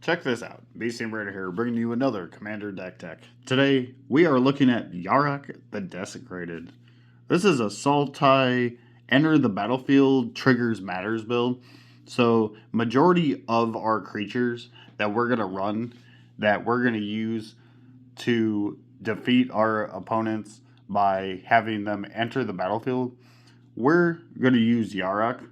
Check this out, BC Raider here, bringing you another Commander Deck Tech. Today, we are looking at Yarok the Desecrated. This is a Sultai Enter the Battlefield Triggers Matters build. So, majority of our creatures that we're going to run, that we're going to use to defeat our opponents by having them enter the battlefield, we're going to use Yarok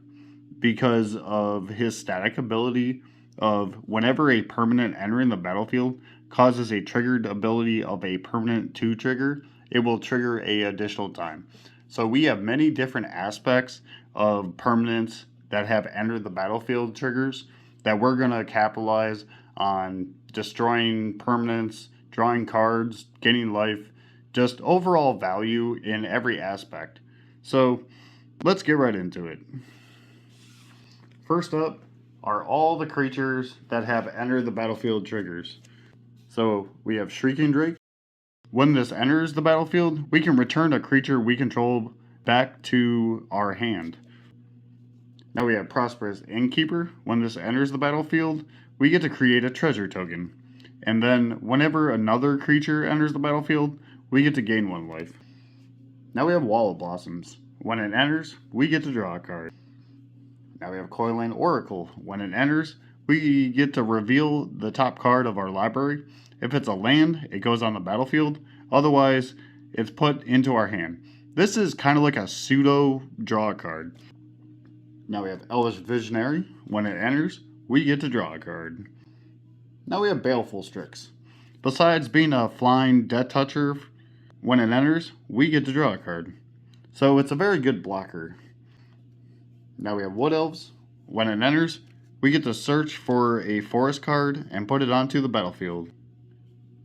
because of his static ability of whenever a permanent entering the battlefield causes a triggered ability of a permanent 2 trigger, it will trigger a additional time. So we have many different aspects of permanents that have entered the battlefield triggers that we're going to capitalize on destroying permanents, drawing cards, gaining life, just overall value in every aspect. So let's get right into it. First up are all the creatures that have entered the battlefield triggers. So we have Shrieking Drake. When this enters the battlefield, we can return a creature we control back to our hand. Now we have Prosperous Innkeeper. When this enters the battlefield, we get to create a treasure token. And then whenever another creature enters the battlefield, we get to gain 1 life. Now we have Wall of Blossoms. When it enters, we get to draw a card. Now we have Coiling Oracle. When it enters, we get to reveal the top card of our library. If it's a land, it goes on the battlefield. Otherwise, it's put into our hand. This is kind of like a pseudo draw card. Now we have Elvish Visionary. When it enters, we get to draw a card. Now we have Baleful Strix. Besides being a flying Death Toucher, when it enters, we get to draw a card. So it's a very good blocker. Now we have Wood Elves. When it enters, we get to search for a forest card and put it onto the battlefield.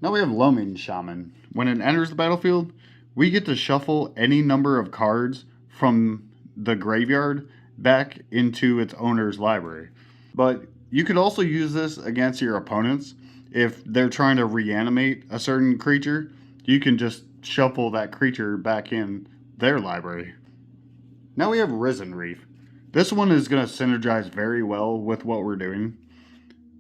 Now we have Loaming Shaman. When it enters the battlefield, we get to shuffle any number of cards from the graveyard back into its owner's library. But you could also use this against your opponents. If they're trying to reanimate a certain creature, you can just shuffle that creature back in their library. Now we have Risen Reef. This one is going to synergize very well with what we're doing.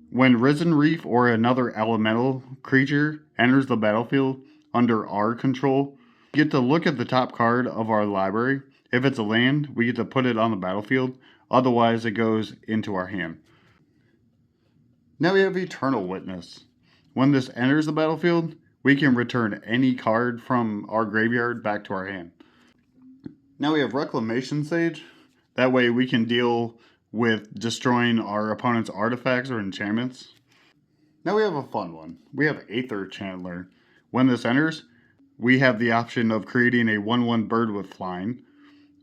When Risen Reef or another elemental creature enters the battlefield under our control, we get to look at the top card of our library. If it's a land, we get to put it on the battlefield. Otherwise, it goes into our hand. Now we have Eternal Witness. When this enters the battlefield, we can return any card from our graveyard back to our hand. Now we have Reclamation Sage. That way we can deal with destroying our opponent's artifacts or enchantments. Now we have a fun one. We have Aether Chandler. When this enters, we have the option of creating a 1/1 bird with flying,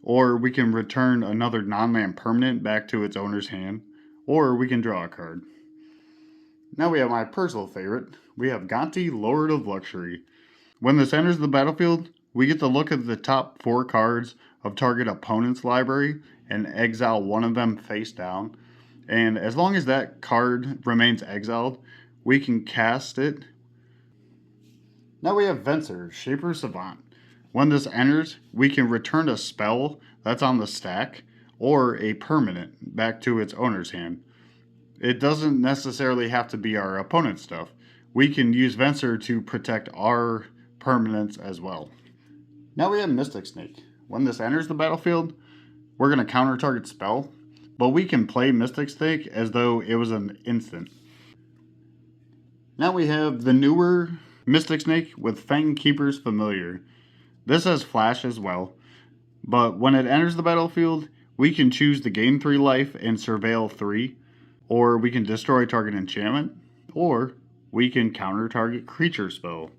or we can return another non-land permanent back to its owner's hand, or we can draw a card. Now we have my personal favorite. We have Gonti, Lord of Luxury. When this enters the battlefield, we get to look at the top 4 cards of target opponent's library and exile one of them face down. And as long as that card remains exiled, we can cast it. Now we have Venser, Shaper Savant. When this enters, we can return a spell that's on the stack or a permanent back to its owner's hand. It doesn't necessarily have to be our opponent's stuff. We can use Venser to protect our permanents as well. Now we have Mystic Snake. When this enters the battlefield, we're going to counter target spell, but we can play Mystic Snake as though it was an instant. Now we have the newer Mystic Snake with Fang Keeper's Familiar. This has flash as well, but when it enters the battlefield, we can choose to gain 3 life and surveil 3, or we can destroy target enchantment, or we can counter target creature spell.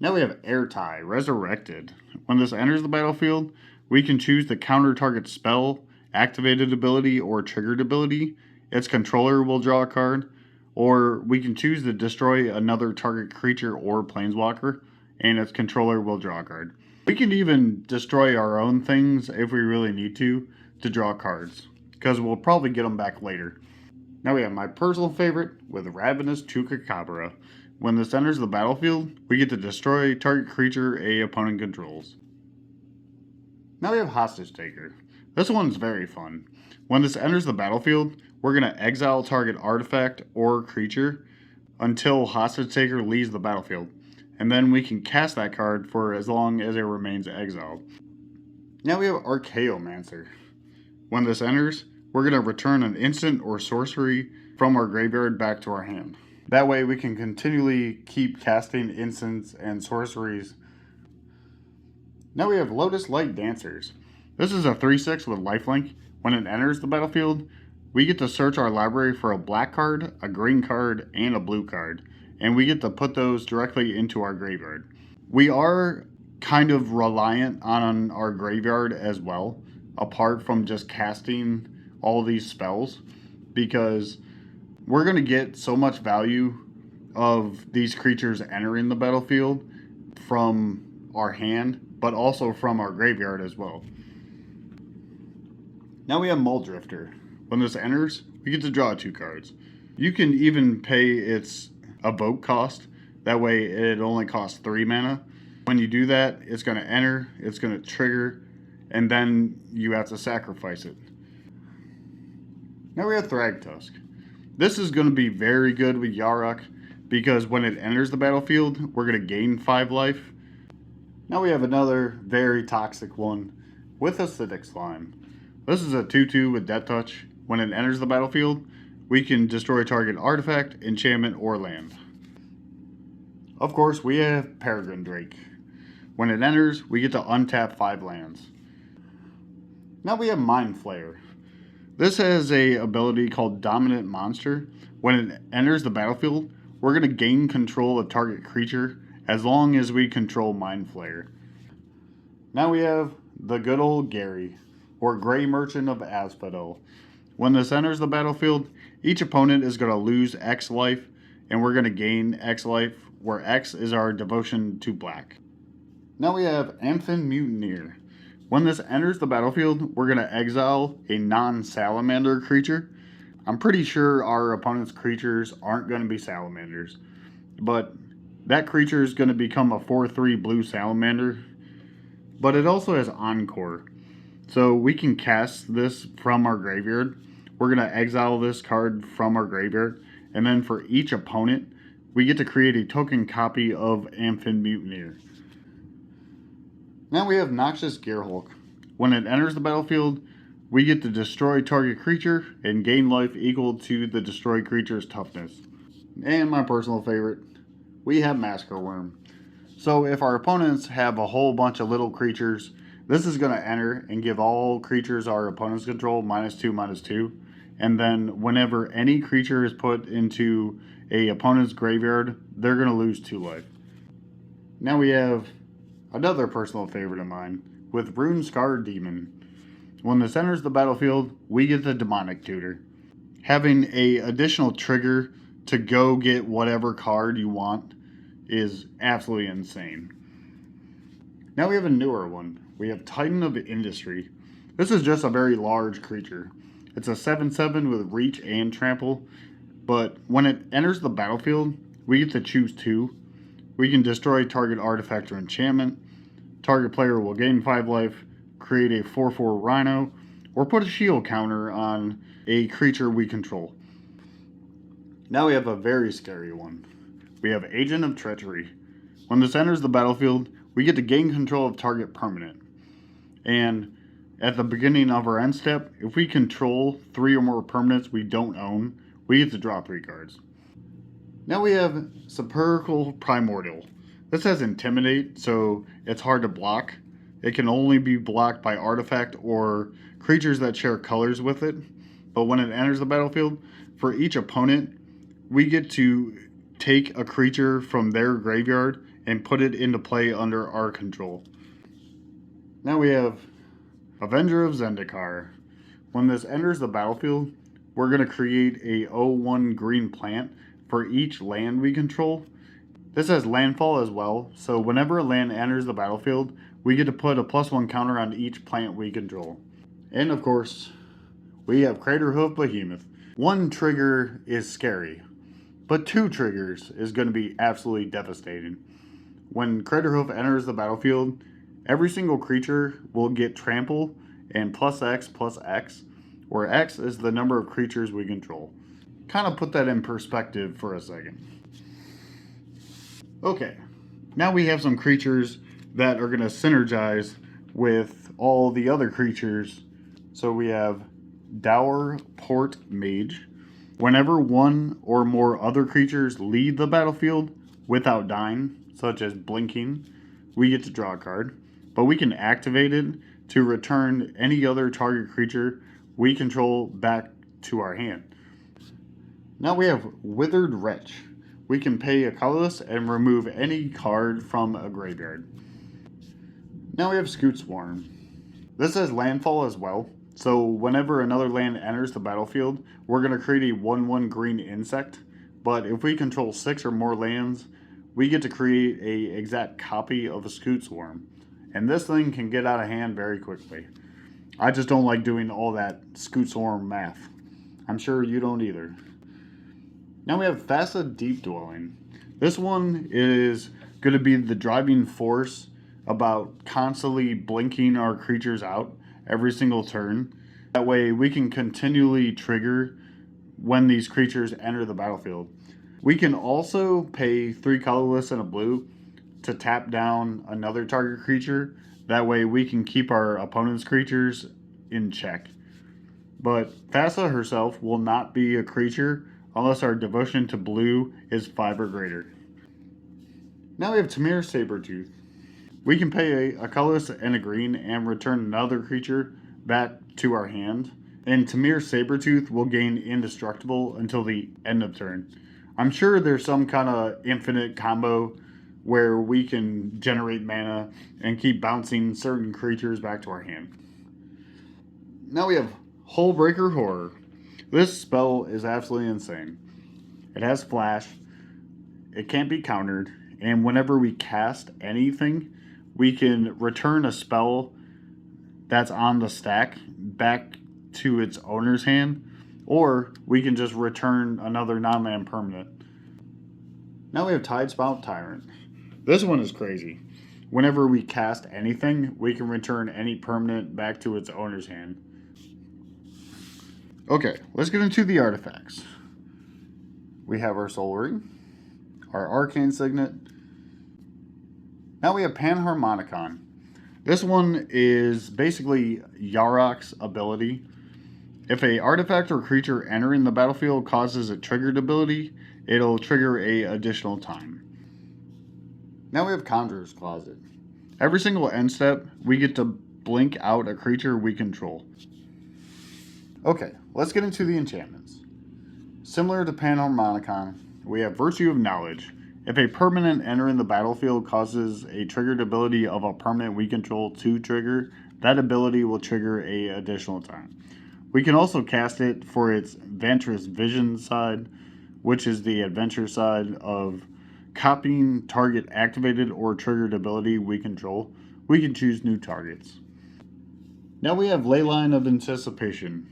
Now we have Airtie, Resurrected. When this enters the battlefield, we can choose the counter target spell, activated ability, or triggered ability. Its controller will draw a card, or we can choose to destroy another target creature or planeswalker, and its controller will draw a card. We can even destroy our own things if we really need to draw cards, because we'll probably get them back later. Now we have my personal favorite with Ravenous Chupacabra. When this enters the battlefield, we get to destroy target creature a opponent controls. Now we have Hostage Taker. This one's very fun. When this enters the battlefield, we're going to exile target artifact or creature until Hostage Taker leaves the battlefield. And then we can cast that card for as long as it remains exiled. Now we have Archaeomancer. When this enters, we're going to return an instant or sorcery from our graveyard back to our hand. That way we can continually keep casting instants and sorceries. Now we have Lotus Light Dancers. This is a 3/6 with lifelink. When it enters the battlefield, we get to search our library for a black card, a green card, and a blue card. And we get to put those directly into our graveyard. We are kind of reliant on our graveyard as well, apart from just casting all these spells, because we're going to get so much value of these creatures entering the battlefield from our hand, but also from our graveyard as well. Now we have Muldrifter. When this enters, we get to draw 2 cards. You can even pay its evoke cost. That way it only costs 3 mana. When you do that, it's going to enter, it's going to trigger, and then you have to sacrifice it. Now we have Thragtusk. This is going to be very good with Yarok, because when it enters the battlefield, we're going to gain 5 life. Now we have another very toxic one with Acidic Slime. This is a 2/2 with Death Touch. When it enters the battlefield, we can destroy target artifact, enchantment, or land. Of course, we have Peregrine Drake. When it enters, we get to untap 5 lands. Now we have Mind Flayer. This has a ability called Dominant Monster. When it enters the battlefield, we're going to gain control of target creature as long as we control Mind Flayer. Now we have the good old Gary, or Grey Merchant of Asphodel. When this enters the battlefield, each opponent is going to lose X life, and we're going to gain X life, where X is our devotion to black. Now we have Amphin Mutineer. When this enters the battlefield, we're going to exile a non-salamander creature. I'm pretty sure our opponent's creatures aren't going to be salamanders, but that creature is going to become a 4/3 blue salamander. But it also has Encore. So we can cast this from our graveyard. We're going to exile this card from our graveyard. And then for each opponent, we get to create a token copy of Amphin Mutineer. Now we have Noxious Gearhulk. When it enters the battlefield, we get to destroy target creature and gain life equal to the destroyed creature's toughness. And my personal favorite, we have Massacre Worm. So if our opponents have a whole bunch of little creatures, this is going to enter and give all creatures our opponent's control -2/-2. And then whenever any creature is put into a opponent's graveyard, they're going to lose 2 life. Now we have another personal favorite of mine with Rune Scar Demon. When this enters the battlefield, we get the Demonic Tutor. Having a additional trigger to go get whatever card you want is absolutely insane. Now we have a newer one. We have Titan of Industry. This is just a very large creature. It's a 7/7 with reach and trample, but when it enters the battlefield, we get to choose 2. We can destroy target artifact or enchantment. Target player will gain 5 life, create a 4/4 Rhino, or put a shield counter on a creature we control. Now we have a very scary one. We have Agent of Treachery. When this enters the battlefield, we get to gain control of target permanent. And at the beginning of our end step, if we control 3 or more permanents we don't own, we get to draw 3 cards. Now we have Sepulchral Primordial. This has Intimidate, so it's hard to block. It can only be blocked by artifact or creatures that share colors with it. But when it enters the battlefield, for each opponent, we get to take a creature from their graveyard and put it into play under our control. Now we have Avenger of Zendikar. When this enters the battlefield, we're going to create a 0/1 green plant for each land we control. This has landfall as well, so whenever a land enters the battlefield, we get to put a +1 counter on each plant we control. And of course, we have Craterhoof Behemoth. 1 trigger is scary, but 2 triggers is going to be absolutely devastating. When Craterhoof enters the battlefield, every single creature will get trample and +X/+X, where X is the number of creatures we control. Kind of put that in perspective for a second. Okay, now we have some creatures that are going to synergize with all the other creatures. So we have Dour Port Mage. Whenever one or more other creatures leave the battlefield without dying, such as blinking, we get to draw a card. But we can activate it to return any other target creature we control back to our hand. Now we have Withered Wretch. We can pay a colorless and remove any card from a graveyard. Now we have Scoot Swarm. This has landfall as well, so whenever another land enters the battlefield, we're going to create a 1/1 green insect, but if we control 6 or more lands, we get to create a exact copy of a Scoot Swarm, and this thing can get out of hand very quickly. I just don't like doing all that Scoot Swarm math. I'm sure you don't either. Now we have Thassa Deep Dwelling. This one is going to be the driving force about constantly blinking our creatures out every single turn. That way we can continually trigger when these creatures enter the battlefield. We can also pay 3 colorless and a blue to tap down another target creature. That way we can keep our opponent's creatures in check. But Thassa herself will not be a creature unless our devotion to blue is 5 or greater. Now we have Tamir Sabertooth. We can pay a colorless and a green and return another creature back to our hand. And Tamir Sabertooth will gain indestructible until the end of turn. I'm sure there's some kind of infinite combo where we can generate mana and keep bouncing certain creatures back to our hand. Now we have Hullbreaker Horror. This spell is absolutely insane. It has flash, it can't be countered, and whenever we cast anything, we can return a spell that's on the stack back to its owner's hand, or we can just return another non-land permanent. Now we have Tidespout Tyrant. This one is crazy. Whenever we cast anything, we can return any permanent back to its owner's hand. Okay, let's get into the artifacts. We have our Soul Ring, our Arcane Signet. Now we have Panharmonicon. This one is basically Yarok's ability. If a artifact or creature entering the battlefield causes a triggered ability, it'll trigger a additional time. Now we have Conjurer's Closet. Every single end step, we get to blink out a creature we control. Okay, let's get into the enchantments. Similar to Panharmonicon, we have Virtue of Knowledge. If a permanent entering the battlefield causes a triggered ability of a permanent we control to trigger, that ability will trigger an additional time. We can also cast it for its Vantress Vision side, which is the adventure side of copying target activated or triggered ability we control. We can choose new targets. Now we have Leyline of Anticipation.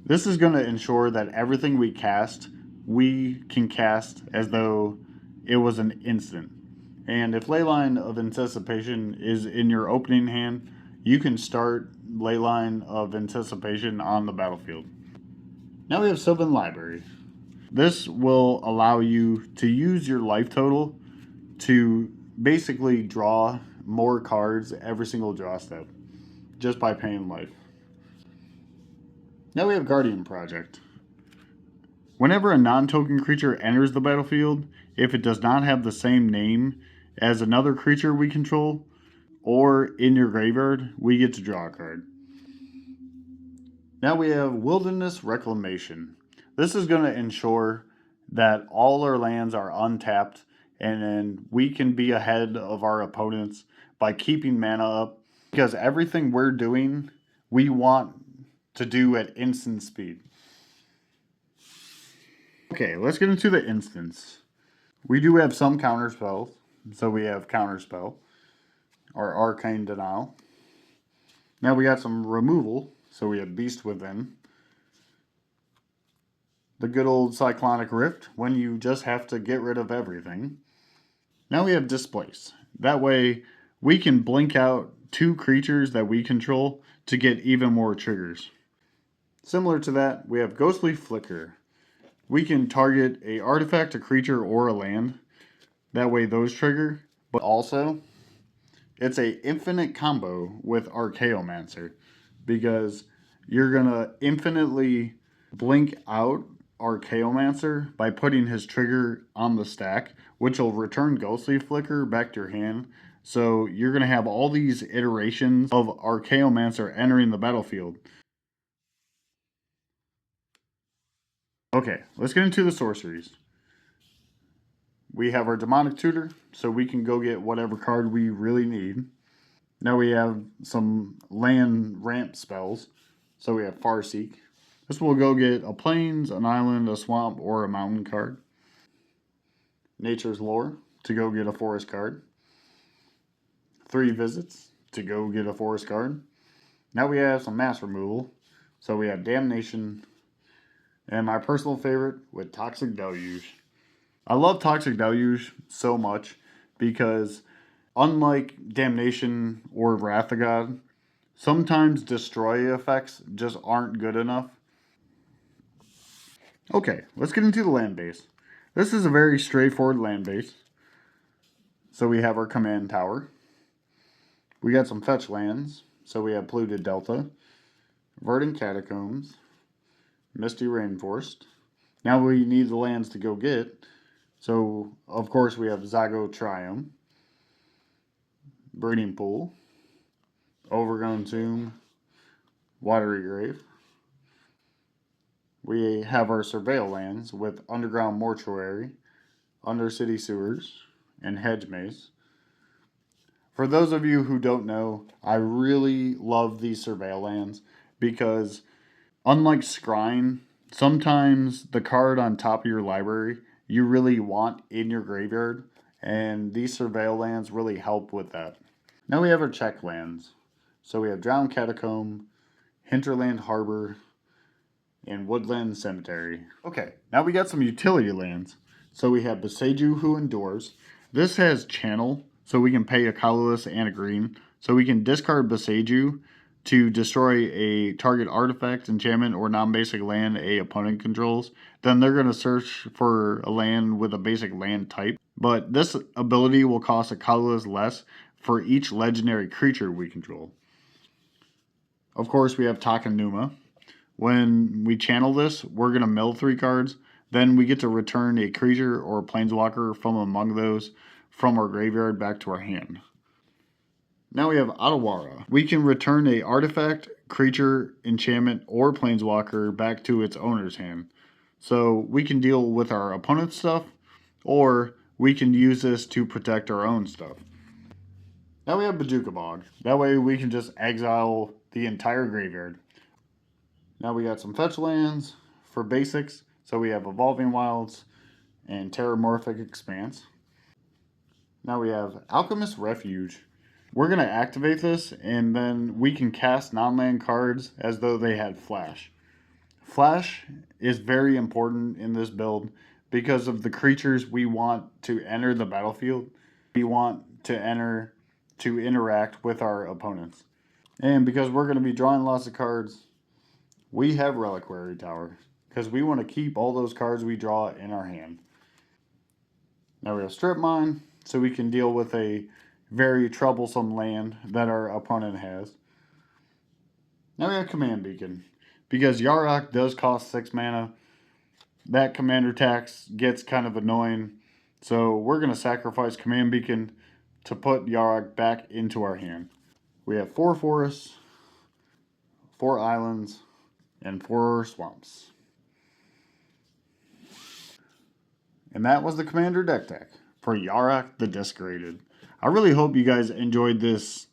This is going to ensure that everything we cast, we can cast as though it was an instant. And if Leyline of Anticipation is in your opening hand, you can start Leyline of Anticipation on the battlefield. Now we have Sylvan Library. This will allow you to use your life total to basically draw more cards every single draw step, just by paying life. Now we have Guardian Project. Whenever a non-token creature enters the battlefield, if it does not have the same name as another creature we control, or in your graveyard, we get to draw a card. Now we have Wilderness Reclamation. This is going to ensure that all our lands are untapped, and then we can be ahead of our opponents by keeping mana up, because everything we're doing, we want to do at instant speed. Okay, let's get into the instants. We do have some counter spells. So we have Counterspell, our Arcane Denial. Now we got some removal. So we have Beast Within. The good old Cyclonic Rift, when you just have to get rid of everything. Now we have Displace. That way we can blink out 2 creatures that we control to get even more triggers. Similar to that, we have Ghostly Flicker. We can target a artifact, a creature, or a land. That way those trigger. But also, it's a infinite combo with Archaeomancer because you're gonna infinitely blink out Archaeomancer by putting his trigger on the stack, which will return Ghostly Flicker back to your hand. So you're gonna have all these iterations of Archaeomancer entering the battlefield. Okay, let's get into the sorceries. We have our Demonic Tutor, so we can go get whatever card we really need. Now we have some land ramp spells. So we have Farseek. This will go get a plains, an island, a swamp, or a mountain card. Nature's Lore to go get a forest card. 3 visits to go get a forest card. Now we have some mass removal. So we have Damnation, and my personal favorite with Toxic Deluge. I love Toxic Deluge so much because unlike Damnation or Wrath of God, sometimes destroy effects just aren't good enough. Okay, let's get into the land base. This is a very straightforward land base. So we have our command tower. We got some fetch lands. So we have Polluted Delta, Verdant Catacombs, Misty Rainforest. Now we need the lands to go get. So, of course, we have Zago Triumph, Breeding Pool, Overgrown Tomb, Watery Grave. We have our Surveil lands with Underground Mortuary, Undercity Sewers, and Hedge Maze. For those of you who don't know, I really love these Surveil lands because, unlike Scrying, sometimes the card on top of your library you really want in your graveyard, and these Surveil lands really help with that. Now we have our check lands. So we have Drowned Catacomb, Hinterland Harbor, and Woodland Cemetery. Okay, now we got some utility lands. So we have Boseiju Who Endures. This has Channel, so we can pay a colorless and a green. So we can discard Boseiju to destroy a target artifact, enchantment, or non-basic land a opponent controls. Then they're going to search for a land with a basic land type. But this ability will cost a colorless less for each legendary creature we control. Of course, we have Takenuma. When we channel this, we're going to mill 3 cards. Then we get to return a creature or a planeswalker from among those from our graveyard back to our hand. Now we have Otawara. We can return a artifact, creature, enchantment, or planeswalker back to its owner's hand. So we can deal with our opponent's stuff, or we can use this to protect our own stuff. Now we have Bojuka Bog. That way we can just exile the entire graveyard. Now we got some fetch lands for basics. So we have Evolving Wilds and Terramorphic Expanse. Now we have Alchemist Refuge. We're going to activate this, and then we can cast non-land cards as though they had Flash. Flash is very important in this build because of the creatures we want to enter the battlefield. We want to enter to interact with our opponents. And because we're going to be drawing lots of cards, we have Reliquary Tower because we want to keep all those cards we draw in our hand. Now we have Strip Mine, so we can deal with a very troublesome land that our opponent has. Now we have Command Beacon. Because Yarok does cost 6 mana, that commander tax gets kind of annoying. So we're going to sacrifice Command Beacon to put Yarok back into our hand. We have 4 forests, 4 islands, and 4 swamps. And that was the Commander deck for Yarok the Desecrated. I really hope you guys enjoyed this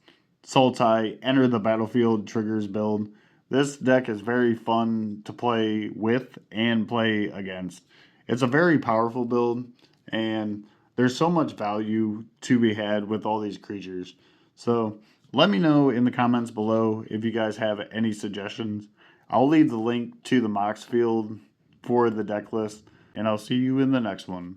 Sultai Enter the Battlefield Triggers build. This deck is very fun to play with and play against. It's a very powerful build, and there's so much value to be had with all these creatures. So let me know in the comments below if you guys have any suggestions. I'll leave the link to the Mox field for the deck list, and I'll see you in the next one.